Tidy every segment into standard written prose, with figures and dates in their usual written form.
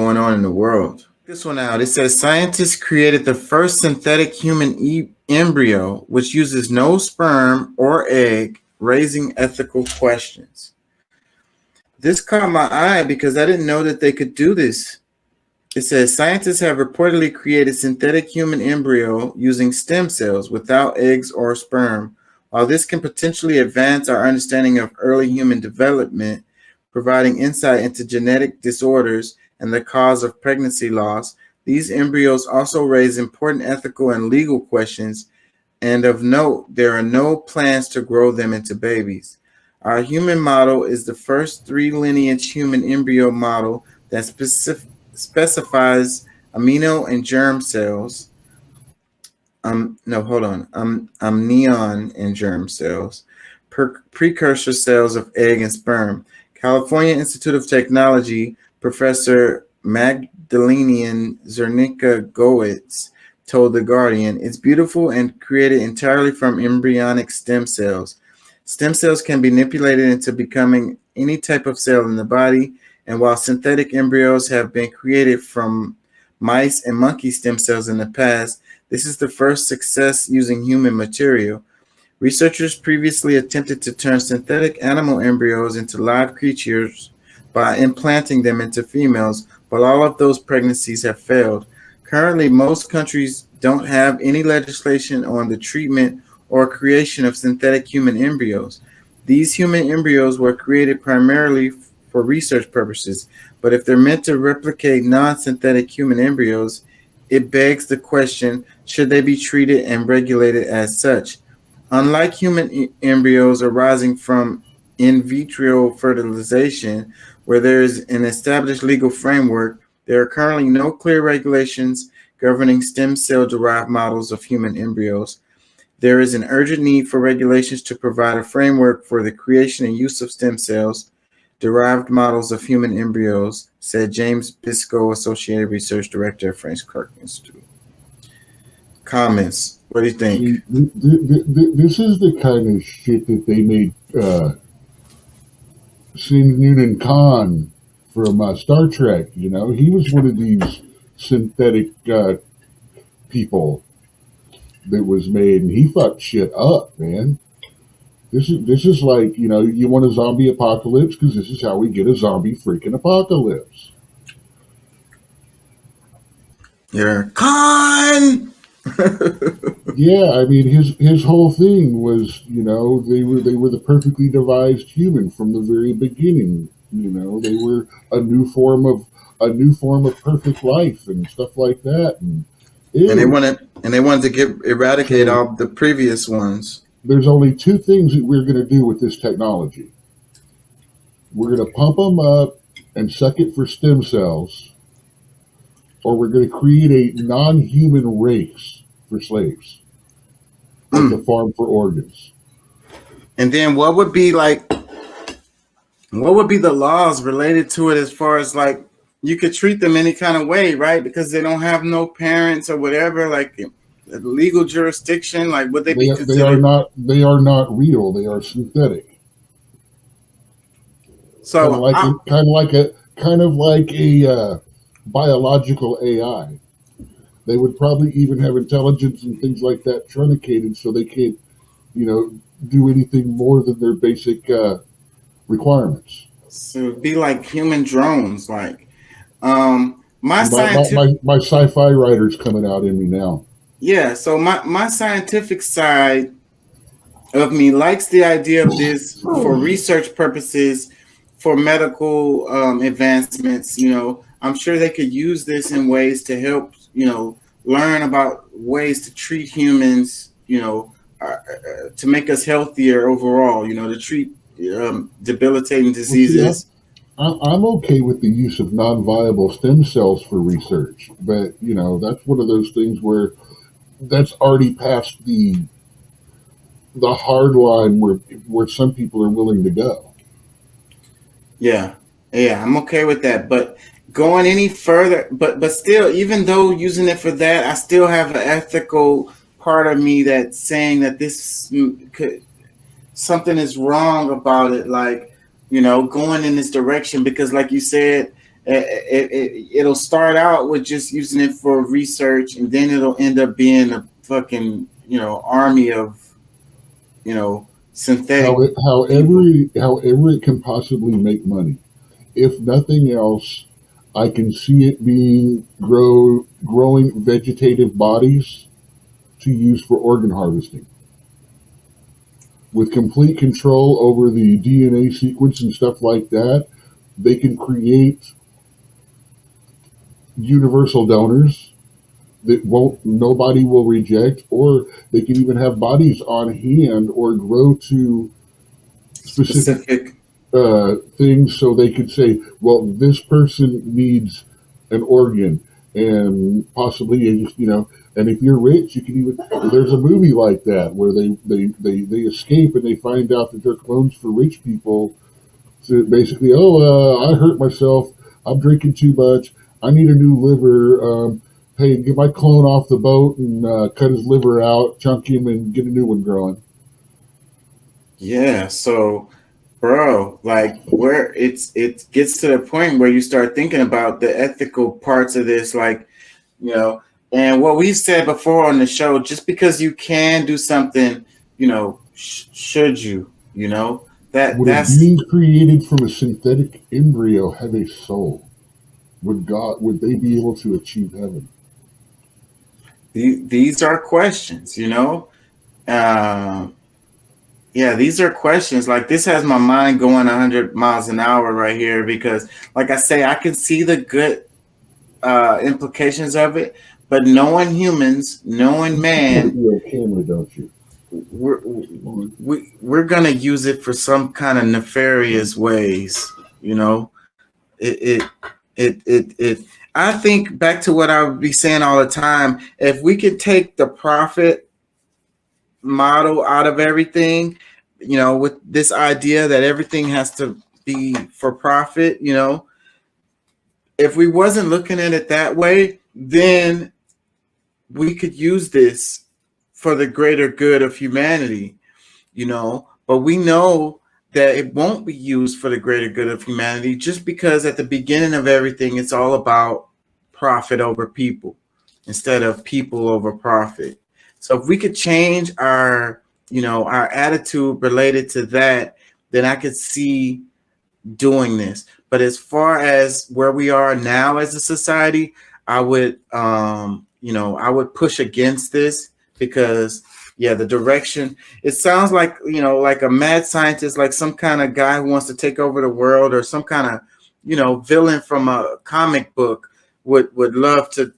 going on in the world. This one out. It says scientists created the first synthetic human embryo, which uses no sperm or egg, raising ethical questions. This caught my eye because I didn't know that they could do this. It says scientists have reportedly created synthetic human embryo using stem cells without eggs or sperm. While this can potentially advance our understanding of early human development, providing insight into genetic disorders and the cause of pregnancy loss, these embryos also raise important ethical and legal questions, and of note, there are no plans to grow them into babies. Our human model is the first three-lineage human embryo model that specifies amino and germ cells. No, hold on. Amnion and germ cells, precursor cells of egg and sperm. California Institute of Technology Professor Magdalena Zernicka Goetz told The Guardian, "It's beautiful and created entirely from embryonic stem cells. Stem cells can be manipulated into becoming any type of cell in the body, and while synthetic embryos have been created from mice and monkey stem cells in the past, this is the first success using human material. Researchers previously attempted to turn synthetic animal embryos into live creatures by implanting them into females, but all of those pregnancies have failed. Currently, most countries don't have any legislation on the treatment or creation of synthetic human embryos. These human embryos were created primarily for research purposes, but if they're meant to replicate non-synthetic human embryos, it begs the question, should they be treated and regulated as such? Unlike human embryos arising from in vitro fertilization, where there is an established legal framework, there are currently no clear regulations governing stem cell-derived models of human embryos. There is an urgent need for regulations to provide a framework for the creation and use of stem cells-derived models of human embryos," said James Biscoe, Associated Research Director at Frank Clark Institute. Comments? What do you think? This is the kind of shit that they made Sam Newton Khan from Star Trek. You know, he was one of these synthetic people that was made, and he fucked shit up, man. This is like, you know, you want a zombie apocalypse because this is how we get a zombie freaking apocalypse. You're Khan. Yeah, I mean his whole thing was, you know, they were the perfectly devised human from the very beginning. You know, they were a new form of perfect life and stuff like that. And they wanted to eradicate all the previous ones. There's only two things that we're going to do with this technology. We're going to pump them up and suck it for stem cells, or we're going to create a non-human race for slaves to farm for organs. And then what would be the laws related to it, as far as like you could treat them any kind of way, right? Because they don't have no parents or whatever, like legal jurisdiction. Like, would they be considered? They are not real. They are synthetic. So kind of like a biological AI. They would probably even have intelligence and things like that truncated, so they can't, you know, do anything more than their basic requirements. So it'd be like human drones, like my sci-fi writer's coming out in me now. Yeah, so my scientific side of me likes the idea of this for research purposes, for medical advancements. You know, I'm sure they could use this in ways to help, you know, learn about ways to treat humans, you know, to make us healthier overall, you know, to treat debilitating diseases. I'm okay with the use of non-viable stem cells for research, but, you know, that's one of those things where that's already past the hard line where some people are willing to go. Yeah, I'm okay with that, but going any further, but still, even though using it for that, I still have an ethical part of me that's saying that this something is wrong about it, like, you know, going in this direction, because like you said, It'll start out with just using it for research, and then it'll end up being a fucking army of synthetic people. However it can possibly make money. If nothing else, I can see it being growing vegetative bodies to use for organ harvesting. With complete control over the DNA sequence and stuff like that, they can create universal donors that won't nobody will reject, or they can even have bodies on hand or grow to specific Specific. things, so they could say, well, this person needs an organ, and possibly and if you're rich, you can even, there's a movie like that where they escape and they find out that they're clones for rich people, to basically, I hurt myself, I'm drinking too much, I need a new liver, hey, get my clone off the boat and cut his liver out, chunk him, and get a new one growing. Yeah. So, bro, like where it gets to the point where you start thinking about the ethical parts of this, like you know, and what we've said before on the show, just because you can do something, should you, Would a that's being created from a synthetic embryo have a soul? Would they be able to achieve heaven? these are questions, uh, yeah, these are questions. Like this has my mind going 100 miles an hour right here because, like I say, I can see the good implications of it, but knowing humans, knowing man, You have a camera, don't you? we're we're gonna use it for some kind of nefarious ways. You know, it it. I think back to what I would be saying all the time. If we could take the profit model out of everything, with this idea that everything has to be for profit, if we wasn't looking at it that way, then we could use this for the greater good of humanity, but we know that it won't be used for the greater good of humanity just because at the beginning of everything, it's all about profit over people instead of people over profit. So if we could change our attitude related to that, then I could see doing this. But as far as where we are now as a society, I would push against this because yeah, the direction, it sounds like a mad scientist, like some kind of guy who wants to take over the world or some kind of, villain from a comic book would love to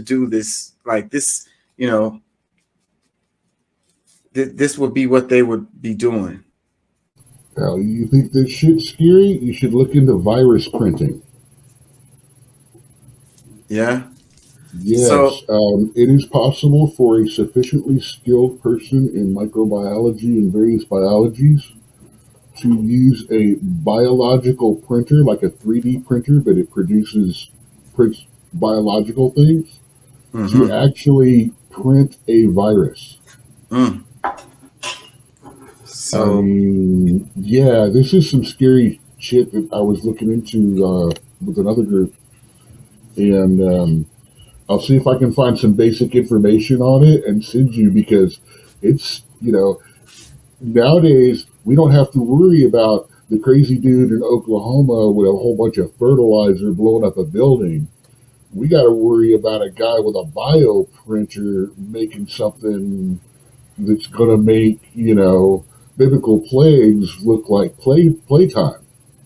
do this like this, this would be what they would be doing. Now, you think this shit's scary? You should look into virus printing. Yeah. So Yes, it is possible for a sufficiently skilled person in microbiology and various biologies to use a biological printer, like a 3D printer, but it prints biological things, to mhm. actually print a virus. Mm. I So mean, yeah, this is some scary shit that I was looking into with another group, and I'll see if I can find some basic information on it and send you, because it's, nowadays we don't have to worry about the crazy dude in Oklahoma with a whole bunch of fertilizer blowing up a building. We got to worry about a guy with a bioprinter making something that's going to make, biblical plagues look like playtime.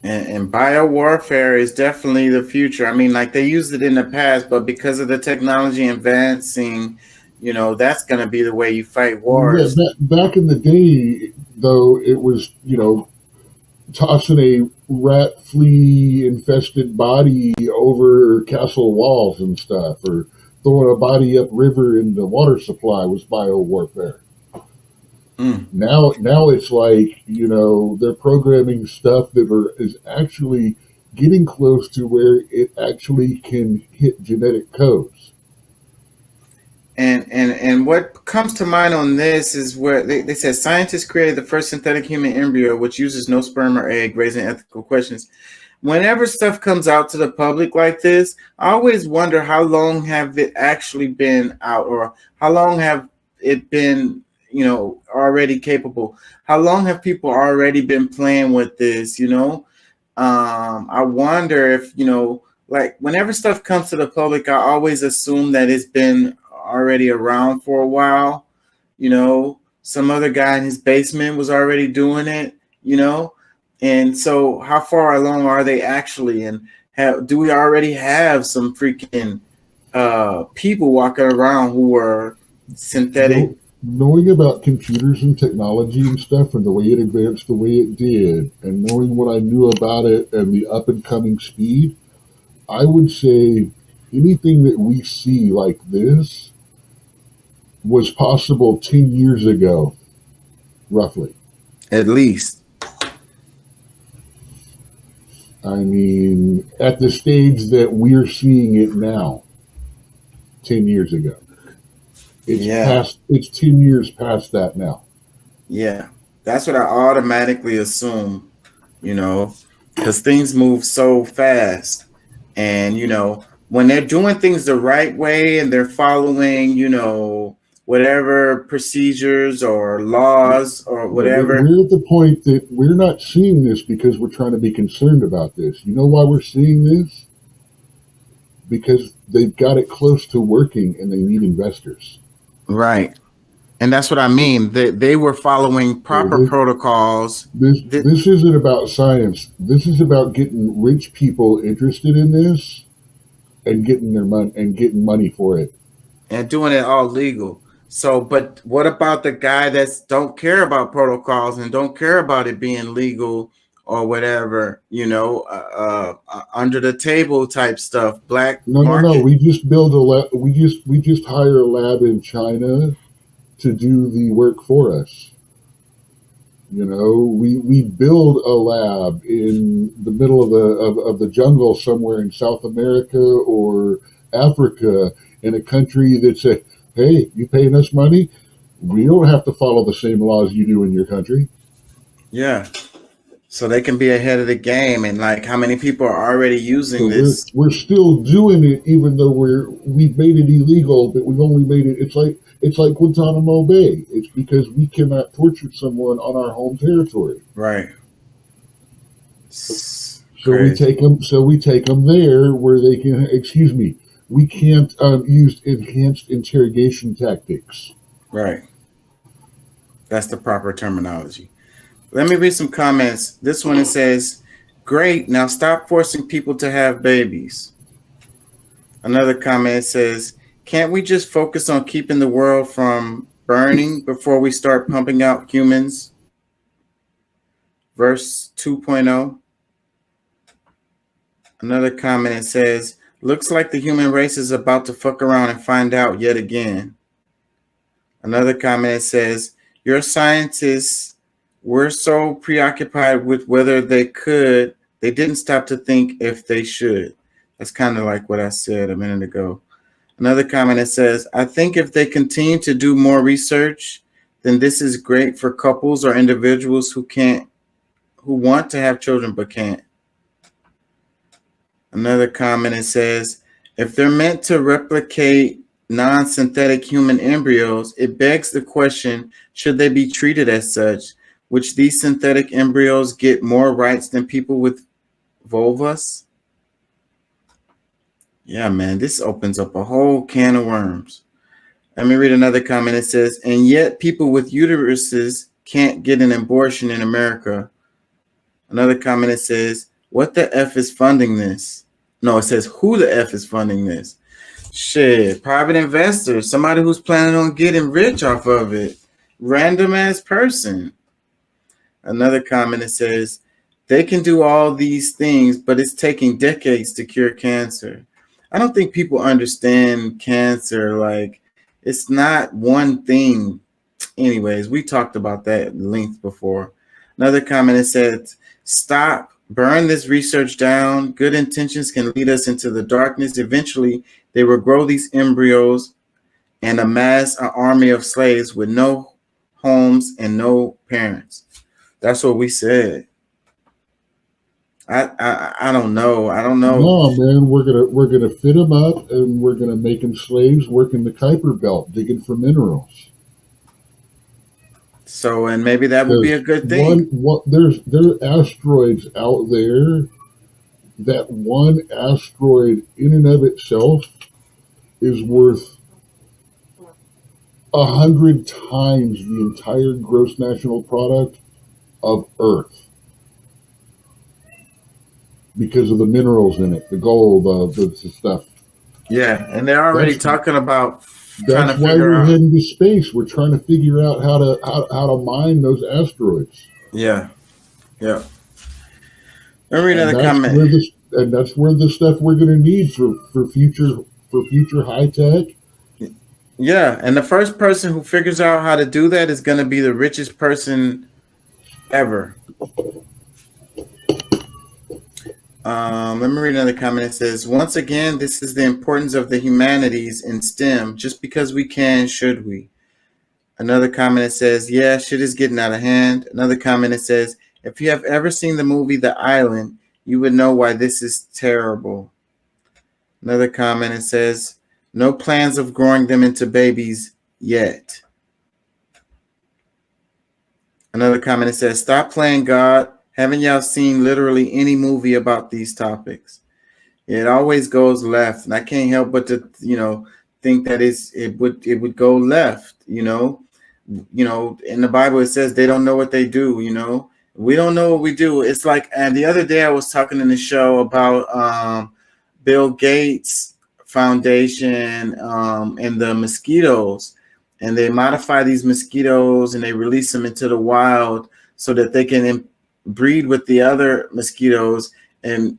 and bio warfare is definitely the future. I mean, like they used it in the past, but because of the technology advancing, that's going to be the way you fight Yeah, wars. back in the day, though, it was, tossing a rat flea infested body over castle walls and stuff, or throwing a body up river in the water supply was bio warfare. Mm. Now it's like, they're programming stuff is actually getting close to where it actually can hit genetic codes. And what comes to mind on this is where they said scientists created the first synthetic human embryo, which uses no sperm or egg, raising ethical questions. whenever stuff comes out to the public like this, I always wonder how long have it actually been out, or how long have it been, already capable? How long have people already been playing with this? I wonder if, like whenever stuff comes to the public, I always assume that it's been already around for a while. Some other guy in his basement was already doing it, and so how far along are they actually? And do we already have some freaking people walking around who are synthetic? Knowing about computers and technology and stuff and the way it advanced the way it did, and knowing what I knew about it and the up and coming speed, I would say anything that we see like this was possible 10 years ago, roughly. At least. I mean, at the stage that we're seeing it now, 10 years ago. It's 10 years past that now. Yeah. That's what I automatically assume, because things move so fast. And, when they're doing things the right way and they're following, whatever procedures or laws or whatever. We're at the point that we're not seeing this because we're trying to be concerned about this. You know why we're seeing this? Because they've got it close to working and they need investors. Right. And that's what I mean. They were following proper protocols. This isn't about science. This is about getting rich people interested in this and getting their money and getting money for it. And doing it all legal. So, but what about the guy that's don't care about protocols and don't care about it being legal or whatever, under the table type stuff, black market? No. We just build we just hire a lab in China to do the work for us. We build a lab in the middle of the jungle somewhere in South America or Africa in a country that say, hey, you paying us money? We don't have to follow the same laws you do in your country. Yeah. So they can be ahead of the game, and like how many people are already using this? We're still doing it, even though we've made it illegal, but we've only made it. It's like Guantanamo Bay. It's because we cannot torture someone on our home territory. Right. So we take them there where they can. Excuse me. We can't use enhanced interrogation tactics. Right. That's the proper terminology. Let me read some comments. This one, it says, great, now stop forcing people to have babies. Another comment says, can't we just focus on keeping the world from burning before we start pumping out humans? Verse 2.0. Another comment, it says, looks like the human race is about to fuck around and find out yet again. Another comment says, your scientists were so preoccupied with whether they didn't stop to think if they should. That's kind of like what I said a minute ago. Another comment that says, I think if they continue to do more research, then this is great for couples or individuals who want to have children but can't. Another comment that says, if they're meant to replicate non-synthetic human embryos, it begs the question, should they be treated as such? Which these synthetic embryos get more rights than people with vulvas? Yeah, man, this opens up a whole can of worms. Let me read another comment. It says, and yet people with uteruses can't get an abortion in America. Another comment, it says, what the F is funding this? No, it says, who the F is funding this? Shit, private investors, somebody who's planning on getting rich off of it. Random ass person. Another comment, it says, they can do all these things, but it's taking decades to cure cancer. I don't think people understand cancer. Like, it's not one thing. Anyways, we talked about that at length before. Another comment, it said, stop, burn this research down. Good intentions can lead us into the darkness. Eventually, they will grow these embryos and amass an army of slaves with no homes and no parents. That's what we said. I don't know. I don't know. No, man, we're gonna fit them up and we're gonna make them slaves working the Kuiper Belt, digging for minerals. So, and maybe that would be Because a good thing. there are asteroids out there. That one asteroid in and of itself is worth 100 times the entire gross national product of Earth because of the minerals in it, the gold, the stuff. Yeah, and they're already That's talking about trying that's to why figure we're out. heading to space. We're trying to figure out how to mine those asteroids, Yeah, yeah. Let me read and another comment. that's where the stuff we're going to need for future high tech. Yeah, and the first person who figures out how to do that is going to be the richest person ever. Let me read another comment. It says, once again, this is the importance of the humanities in STEM. Just because we can, should we? Another comment that says, yeah, shit is getting out of hand. Another comment that says, if you have ever seen the movie The Island, you would know why this is terrible. Another comment that says, no plans of growing them into babies yet. Another comment that says, stop playing God. Haven't y'all seen literally any movie about these topics? It always goes left, and I can't help but to, think that it would go left. In the Bible it says they don't know what they do. We don't know what we do. It's like, and the other day I was talking in the show about Bill Gates Foundation and the mosquitoes, and they modify these mosquitoes and they release them into the wild so that they can breed with the other mosquitoes, and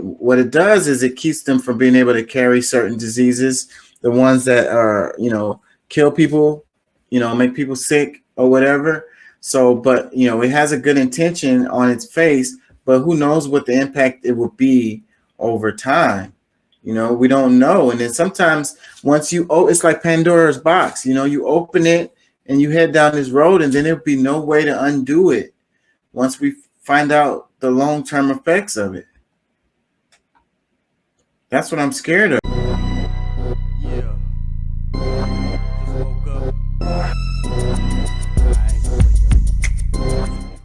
what it does is it keeps them from being able to carry certain diseases, the ones that are kill people, make people sick or whatever. So, but it has a good intention on its face, but who knows what the impact it will be over time. We don't know. And then sometimes once it's like Pandora's box. You open it and you head down this road, and then there'll be no way to undo it once we find out the long-term effects of it. That's what I'm scared of.